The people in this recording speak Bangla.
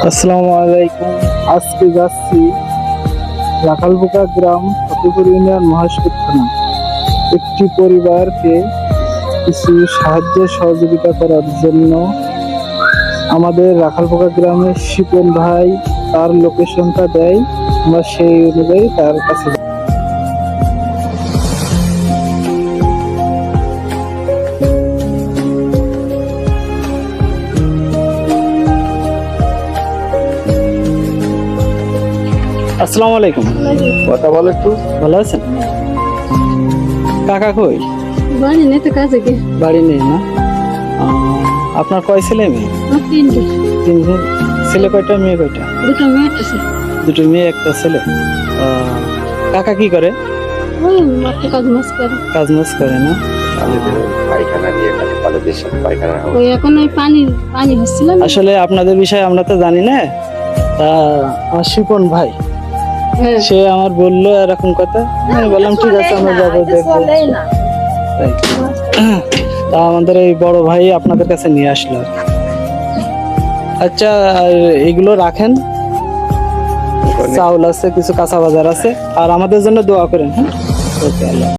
আসসালামু আলাইকুম। আজকে যাচ্ছি রাখালবোকা গ্রাম ফতেপুর ইউনিয়ন মহেশপুর থানা। একটি পরিবারকে কিছু সাহায্য সহযোগিতা করার জন্য আমাদের রাখালবোকা গ্রামের শিপন ভাই তার লোকেশনটা দেয়, আমরা সেই অনুযায়ী তার কাছে যাই। আসসালামু আলাইকুম। কথা বল একটু। ভালো আছেন? কাকা কই? বাড়ি নেই তো কাজে গে বাড়ি নেই না? আপনার কয় ছেলে মেয়ে? তিনটে তিনজন। ছেলে কয়টা, মেয়ে কয়টা? দুটো মেয়ে আছে। দুটো মেয়ে একটা ছেলে। কাকা কি করে? ওই মাঠে কাজ মাছ করে। কাজ মাজ করে না? পায়খানা নিয়ে কলেজের সাথে পায়খানা ওই এখন ওই পানি হচ্ছিল না। আসলে আপনাদের বিষয়ে আমরা তো জানি না। তা আমার শিপন ভাই হ্যাঁ। সে আমার বললো এরকম কথা, আমি বললাম ঠিক আছে আমরা যাবো, দেখবো। তাই। তা আমাদের এই বড় ভাই আপনাদের কাছে নিয়ে আসলো আর কি। আচ্ছা, আর এগুলো রাখেন, চাউল আছে, কিছু কাঁচা বাজার আছে, আর আমাদের জন্য দোয়া করেন। হ্যাঁ, ওকে, আল্লাহ।